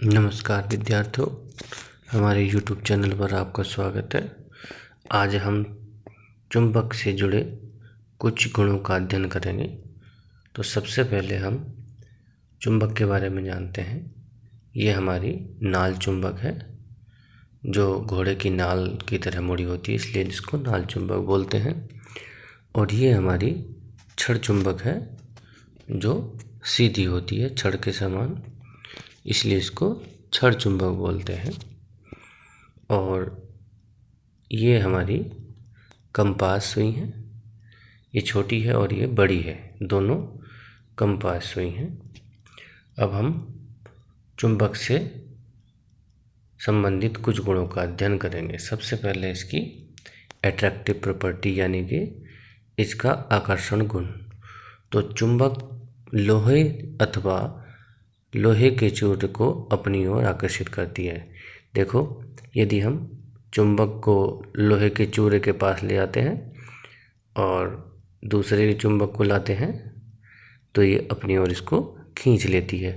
नमस्कार विद्यार्थियों, हमारे YouTube चैनल पर आपका स्वागत है। आज हम चुंबक से जुड़े कुछ गुणों का अध्ययन करेंगे। तो सबसे पहले हम चुंबक के बारे में जानते हैं। ये हमारी नाल चुंबक है, जो घोड़े की नाल की तरह मुड़ी होती है, इसलिए इसको नाल चुंबक बोलते हैं। और ये हमारी छड़ चुंबक है, जो सीधी होती है छड़ के समान, इसलिए इसको छड़ चुंबक बोलते हैं। और ये हमारी कंपास सुई है। ये छोटी है और ये बड़ी है, दोनों कंपास सुई हैं। अब हम चुंबक से संबंधित कुछ गुणों का अध्ययन करेंगे। सबसे पहले इसकी एट्रैक्टिव प्रॉपर्टी यानी कि इसका आकर्षण गुण। तो चुंबक लोहे अथवा लोहे के चूरे को अपनी ओर आकर्षित करती है। देखो, यदि हम चुंबक को लोहे के चूरे के पास ले आते हैं और दूसरे चुंबक को लाते हैं तो ये अपनी ओर इसको खींच लेती है।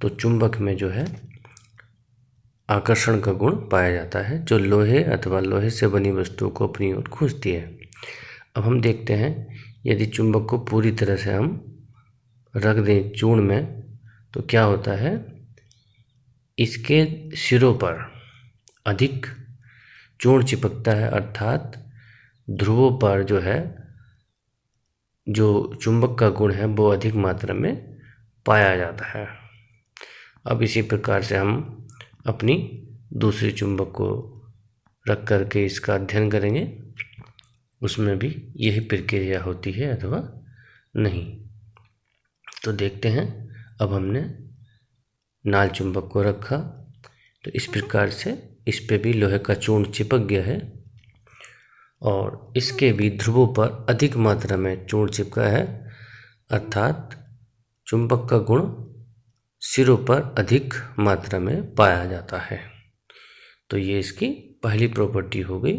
तो चुंबक में जो है आकर्षण का गुण पाया जाता है, जो लोहे अथवा लोहे से बनी वस्तु को अपनी ओर खींचती है। अब हम देखते हैं, यदि चुंबक को पूरी तरह से हम रख दें चूर्ण में तो क्या होता है, इसके सिरों पर अधिक चूर्ण चिपकता है, अर्थात ध्रुवों पर जो है जो चुंबक का गुण है वो अधिक मात्रा में पाया जाता है। अब इसी प्रकार से हम अपनी दूसरी चुंबक को रख करके इसका अध्ययन करेंगे। उसमें भी यही प्रक्रिया होती है अथवा नहीं। तो देखते हैं, अब हमने नाल चुंबक को रखा तो इस प्रकार से इस पे भी लोहे का चूर्ण चिपक गया है और इसके भी ध्रुवों पर अधिक मात्रा में चूर्ण चिपका है, अर्थात चुंबक का गुण सिरों पर अधिक मात्रा में पाया जाता है। तो ये इसकी पहली प्रॉपर्टी हो गई।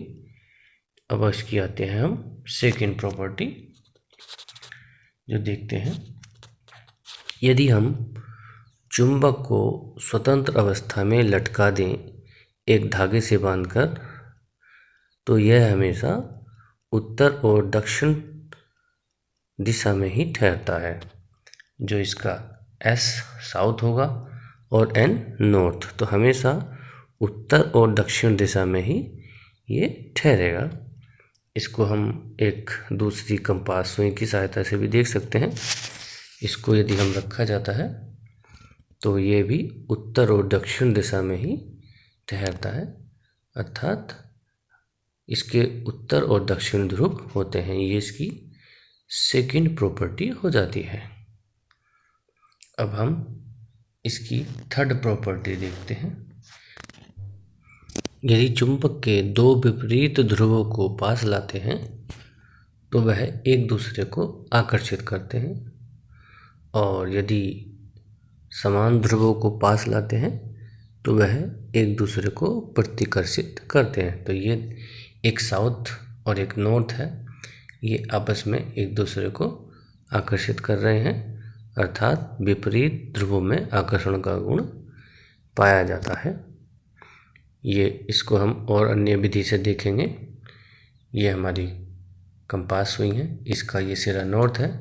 अब इसकी आते हैं हम सेकंड प्रॉपर्टी, जो देखते हैं। यदि हम चुंबक को स्वतंत्र अवस्था में लटका दें एक धागे से बांधकर, तो यह हमेशा उत्तर और दक्षिण दिशा में ही ठहरता है। जो इसका S साउथ होगा और N नॉर्थ, तो हमेशा उत्तर और दक्षिण दिशा में ही ये ठहरेगा। इसको हम एक दूसरी कंपास सुई की सहायता से भी देख सकते हैं। इसको यदि हम रखा जाता है तो ये भी उत्तर और दक्षिण दिशा में ही ठहरता है, अर्थात इसके उत्तर और दक्षिण ध्रुव होते हैं। ये इसकी सेकंड प्रॉपर्टी हो जाती है। अब हम इसकी थर्ड प्रॉपर्टी देखते हैं। यदि चुंबक के दो विपरीत ध्रुवों को पास लाते हैं तो वह एक दूसरे को आकर्षित करते हैं, और यदि समान ध्रुवों को पास लाते हैं तो वह एक दूसरे को प्रतिकर्षित करते हैं। तो ये एक साउथ और एक नॉर्थ है, ये आपस में एक दूसरे को आकर्षित कर रहे हैं, अर्थात विपरीत ध्रुवों में आकर्षण का गुण पाया जाता है। ये इसको हम और अन्य विधि से देखेंगे। ये हमारी कंपास सुई है, इसका ये सिरा नॉर्थ है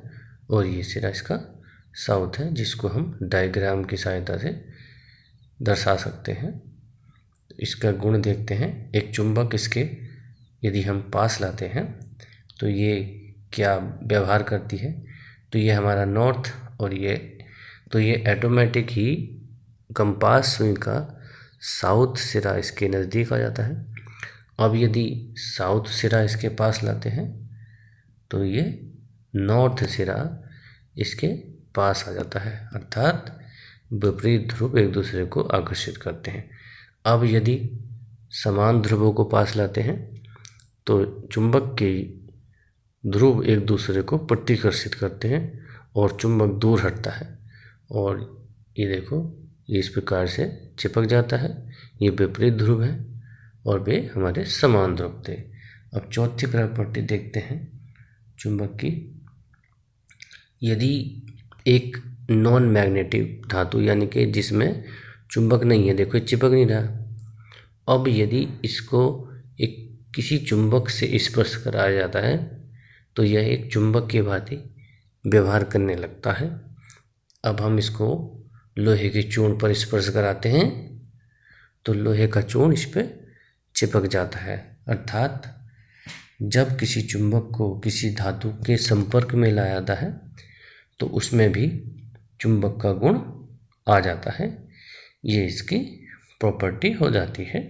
और ये सिरा इसका साउथ है, जिसको हम डायग्राम की सहायता से दर्शा सकते हैं। इसका गुण देखते हैं। एक चुंबक इसके यदि हम पास लाते हैं तो ये क्या व्यवहार करती है, तो ये हमारा नॉर्थ और ये ऑटोमेटिक ही कंपास सुई का साउथ सिरा इसके नज़दीक आ जाता है। अब यदि साउथ सिरा इसके पास लाते हैं तो ये नॉर्थ सिरा इसके पास आ जाता है, अर्थात विपरीत ध्रुव एक दूसरे को आकर्षित करते हैं। अब यदि समान ध्रुवों को पास लाते हैं तो चुंबक के ध्रुव एक दूसरे को प्रतिकर्षित करते हैं और चुंबक दूर हटता है, और ये देखो ये इस प्रकार से चिपक जाता है। ये विपरीत ध्रुव है और वे हमारे समान ध्रुव थे। अब चौथी प्रॉपर्टी देखते हैं चुंबक की। यदि एक नॉन मैग्नेटिक धातु यानी कि जिसमें चुंबक नहीं है, देखो ये चिपक नहीं रहा। अब यदि इसको एक किसी चुंबक से स्पर्श कराया जाता है तो यह एक चुंबक की भांति व्यवहार करने लगता है। अब हम इसको लोहे के चूर्ण पर स्पर्श कराते हैं तो लोहे का चूर्ण इस पर चिपक जाता है। अर्थात जब किसी चुंबक को किसी धातु के संपर्क में लाया जाता है तो उसमें भी चुंबक का गुण आ जाता है। ये इसकी प्रॉपर्टी हो जाती है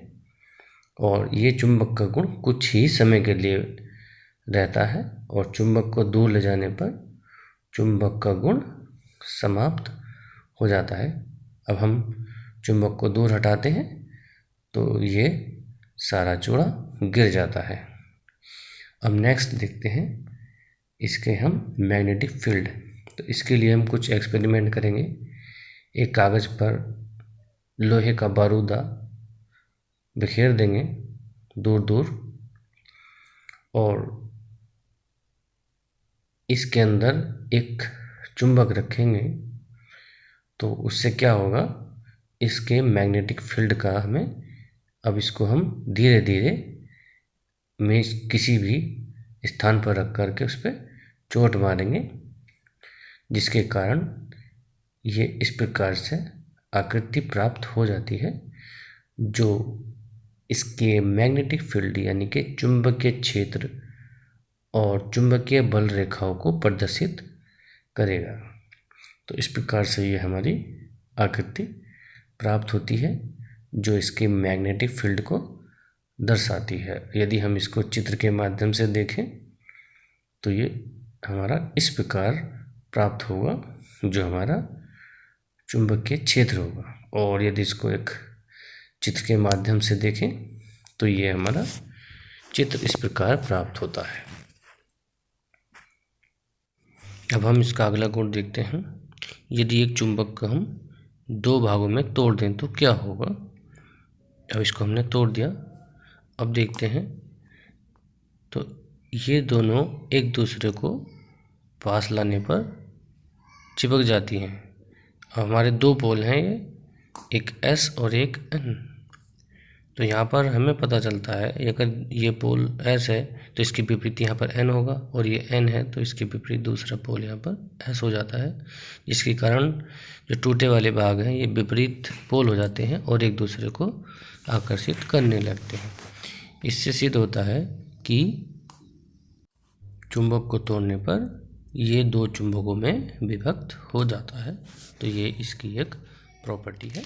और ये चुंबक का गुण कुछ ही समय के लिए रहता है और चुंबक को दूर ले जाने पर चुंबक का गुण समाप्त हो जाता है। अब हम चुंबक को दूर हटाते हैं तो ये सारा जोड़ा गिर जाता है। अब नेक्स्ट देखते हैं इसके हम मैग्नेटिक फील्ड। तो इसके लिए हम कुछ एक्सपेरिमेंट करेंगे। एक कागज़ पर लोहे का बारूदा बिखेर देंगे दूर दूर और इसके अंदर एक चुंबक रखेंगे तो उससे क्या होगा, इसके मैग्नेटिक फील्ड का हमें, अब इसको हम धीरे धीरे में किसी भी स्थान पर रख करके उस पर चोट मारेंगे जिसके कारण ये इस प्रकार से आकृति प्राप्त हो जाती है जो इसके मैग्नेटिक फील्ड यानी कि चुंबकीय क्षेत्र और चुंबकीय बल रेखाओं को प्रदर्शित करेगा। तो इस प्रकार से ये हमारी आकृति प्राप्त होती है जो इसके मैग्नेटिक फील्ड को दर्शाती है। यदि हम इसको चित्र के माध्यम से देखें तो ये हमारा इस प्रकार प्राप्त होगा जो हमारा चुंबकीय क्षेत्र होगा। और यदि इसको एक चित्र के माध्यम से देखें तो ये हमारा चित्र इस प्रकार प्राप्त होता है। अब हम इसका अगला गुण देखते हैं। यदि एक चुंबक को हम दो भागों में तोड़ दें तो क्या होगा। अब इसको हमने तोड़ दिया। अब देखते हैं तो ये दोनों एक दूसरे को पास लाने पर चिपक जाती हैं। हमारे दो पोल हैं ये, एक S और एक N। तो यहाँ पर हमें पता चलता है अगर ये पोल S है तो इसके विपरीत यहाँ पर N होगा और ये N है तो इसके विपरीत दूसरा पोल यहाँ पर S हो जाता है, जिसके कारण जो टूटे वाले भाग हैं ये विपरीत पोल हो जाते हैं और एक दूसरे को आकर्षित करने लगते हैं। इससे सिद्ध होता है कि चुंबक को तोड़ने पर ये दो चुंबकों में विभक्त हो जाता है। तो ये इसकी एक प्रॉपर्टी है।